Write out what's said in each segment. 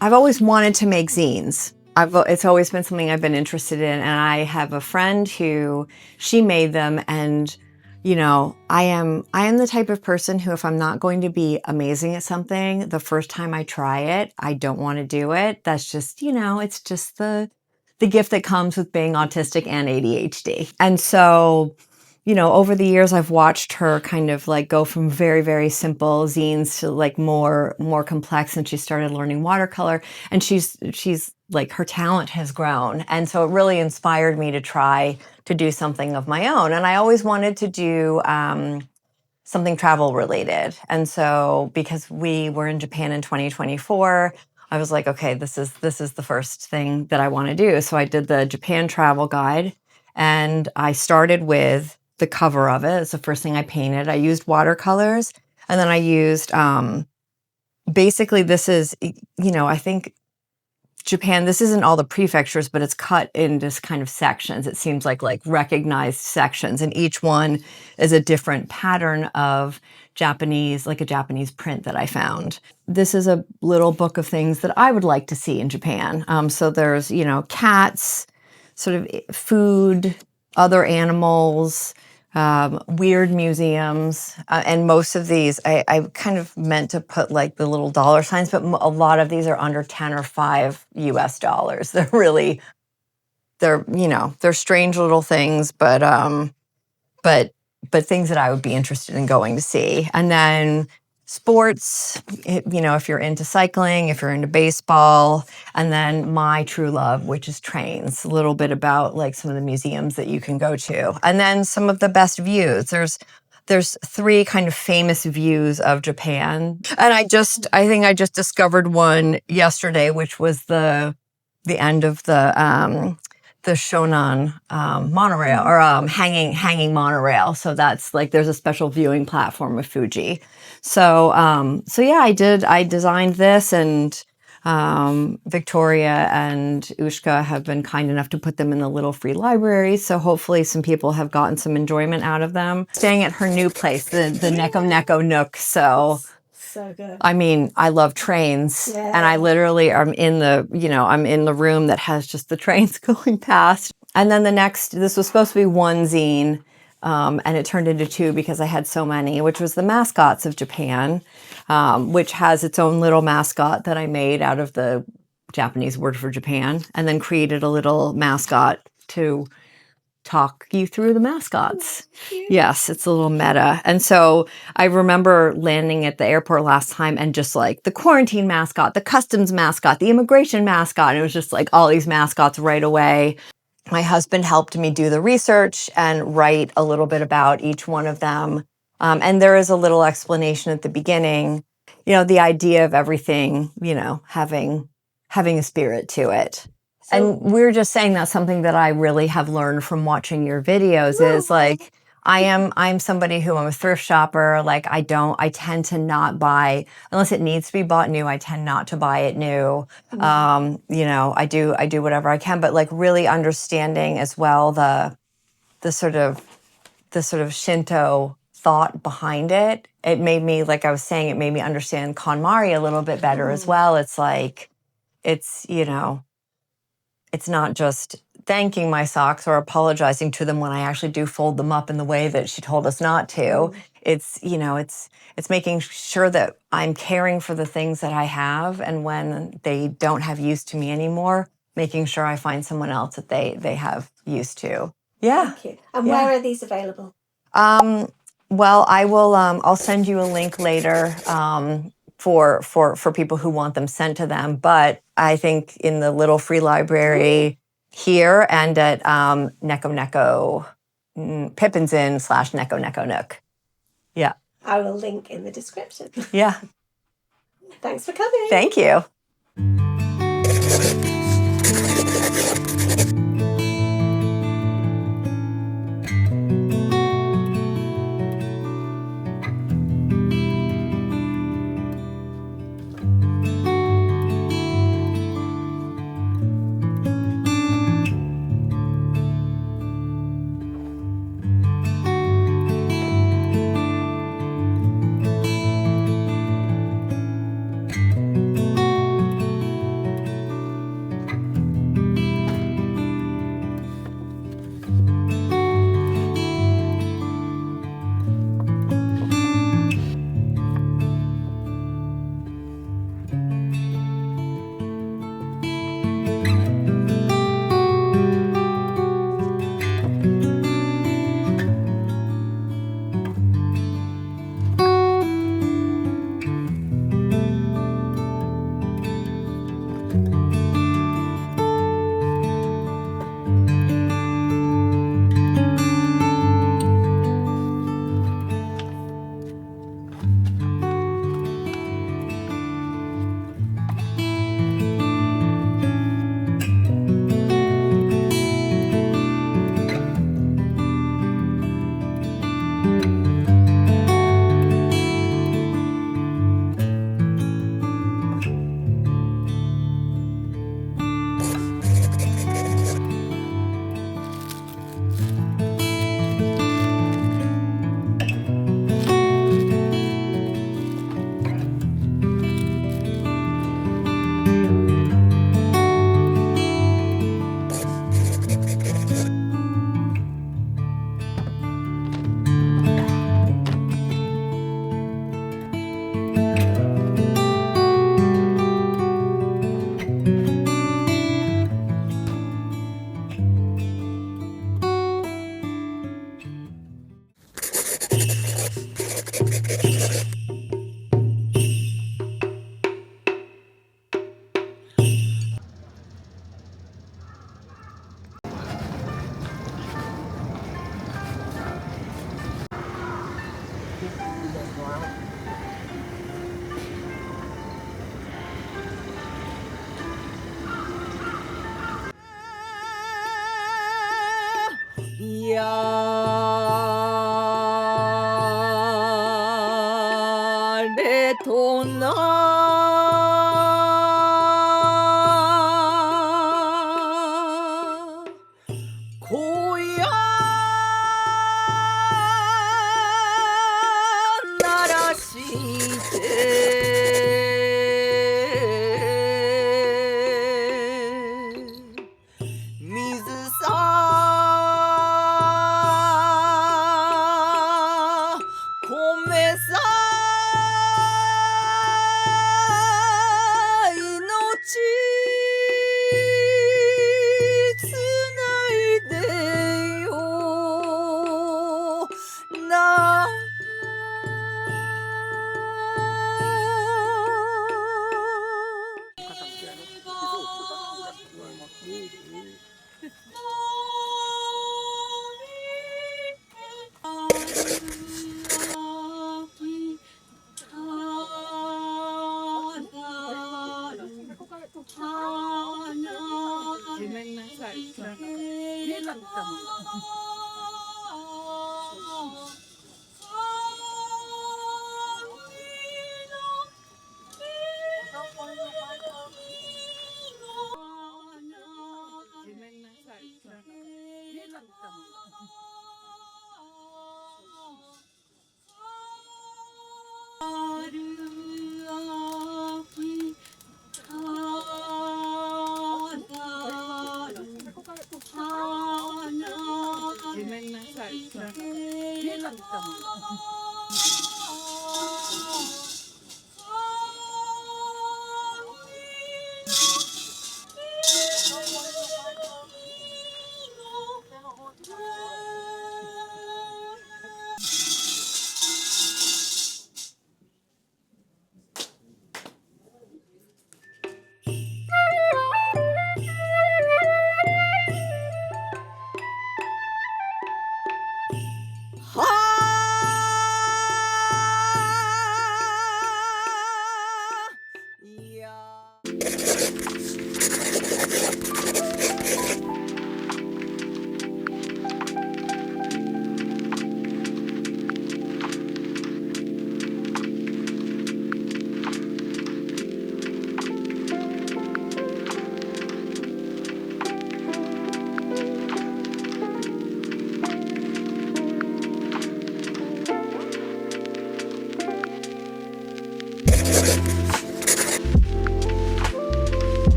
I've always wanted to make zines. It's always been something I've been interested in, and I have a friend who, she made them, and you know, I am the type of person who, if I'm not going to be amazing at something the first time I try it, I don't want to do it. That's just, you know, it's just the gift that comes with being autistic and ADHD. And so, you know, over the years, I've watched her kind of like go from very, very simple zines to like more complex. And she started learning watercolor, and she's like, her talent has grown. And so it really inspired me to try to do something of my own. And I always wanted to do something travel related. And so because we were in Japan in 2024, I was like, okay, this is the first thing that I want to do. So I did the Japan travel guide, and I started with the cover of it. It's the first thing I painted. I used watercolors, and then I used, basically this is, you know, I think Japan, this isn't all the prefectures, but it's cut into kind of sections. It seems like recognized sections, and each one is a different pattern of Japanese, like a Japanese print that I found. This is a little book of things that I would like to see in Japan. So there's, you know, cats, sort of food, other animals, weird museums, and most of these, I kind of meant to put like the little dollar signs, but a lot of these are under 10 or 5 US dollars. They're really, you know, they're strange little things, but things that I would be interested in going to see. And then sports, you know, if you're into cycling, if you're into baseball, and then my true love, which is trains, a little bit about like some of the museums that you can go to. And then some of the best views. There's 3 kind of famous views of Japan. And I think I just discovered one yesterday, which was the end of the Shonan monorail, or hanging monorail. So that's like, there's a special viewing platform of Fuji. So yeah, I designed this, and Victoria and Ushka have been kind enough to put them in the little free library. So hopefully some people have gotten some enjoyment out of them. Staying at her new place, the Neko Nook. So good. I mean, I love trains, and I literally am in the room that has just the trains going past. And then this was supposed to be one zine, and it turned into 2 because I had so many, which was the mascots of Japan, which has its own little mascot that I made out of the Japanese word for Japan, and then created a little mascot to talk you through the mascots. Yes, it's a little meta. And so I remember landing at the airport last time, and just like the quarantine mascot, the customs mascot, the immigration mascot, and it was just like all these mascots right away. My husband helped me do the research and write a little bit about each one of them. And there is a little explanation at the beginning, you know, the idea of everything, you know, having a spirit to it. And we were just saying that's something that I really have learned from watching your videos is like, I'm somebody who I'm a thrift shopper. Like I tend to not buy unless it needs to be bought new. I tend not to buy it new. You know, I do whatever I can, but like really understanding as well the sort of Shinto thought behind it. It made me, like I was saying, it made me understand KonMari a little bit better as well. It's like, you know, it's not just thanking my socks or apologizing to them when I actually do fold them up in the way that she told us not to. It's, you know, it's making sure that I'm caring for the things that I have, and when they don't have use to me anymore, making sure I find someone else that they have use to. Yeah. Thank you. And where are these available? Well, I will. I'll send you a link later for people who want them sent to them. But I think in the little free library here and at Neko Neko Pippin's Inn / Neko Neko Nook. Yeah. I will link in the description. Yeah. Thanks for coming. Thank you.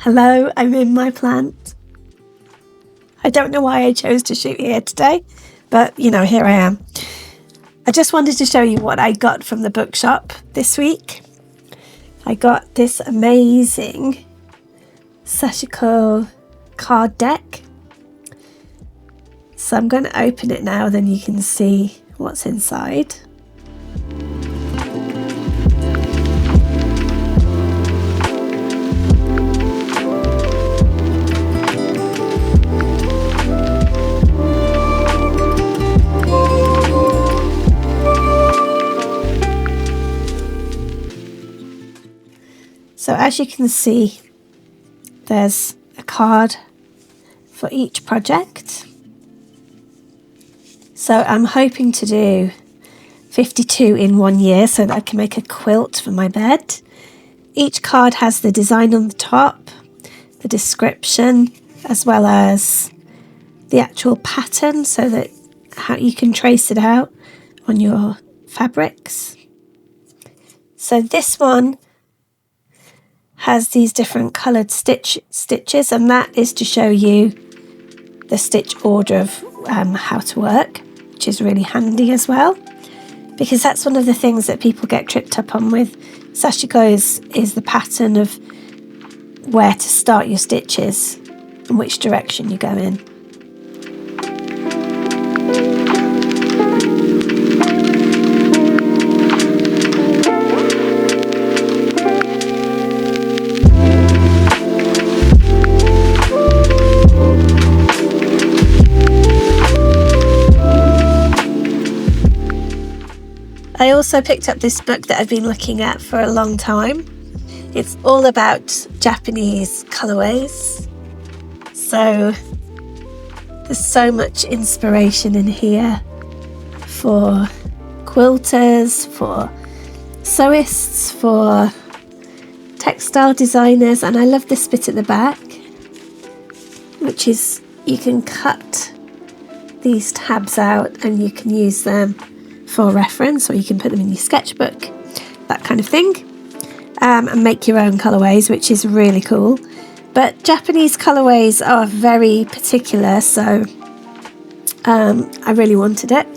Hello, I'm in my plant. I don't know why I chose to shoot here today, but here I am. I just wanted to show you what I got from the bookshop this week. I got this amazing Sashiko card deck. So I'm going to open it now, then you can see what's inside. So as you can see, there's a card for each project. So I'm hoping to do 52 in 1 year so that I can make a quilt for my bed. Each card has the design on the top, the description, as well as the actual pattern so that how you can trace it out on your fabrics. So this one has these different coloured stitches, and that is to show you the stitch order of how to work, which is really handy as well, because that's one of the things that people get tripped up on with Sashiko is the pattern of where to start your stitches and which direction you go in. I also picked up this book that I've been looking at for a long time. It's all about Japanese colourways. So there's so much inspiration in here for quilters, for sewists, for textile designers, and I love this bit at the back, which is you can cut these tabs out and you can use them for reference, or you can put them in your sketchbook, that kind of thing, and make your own colourways, which is really cool. But Japanese colourways are very particular, so I really wanted it.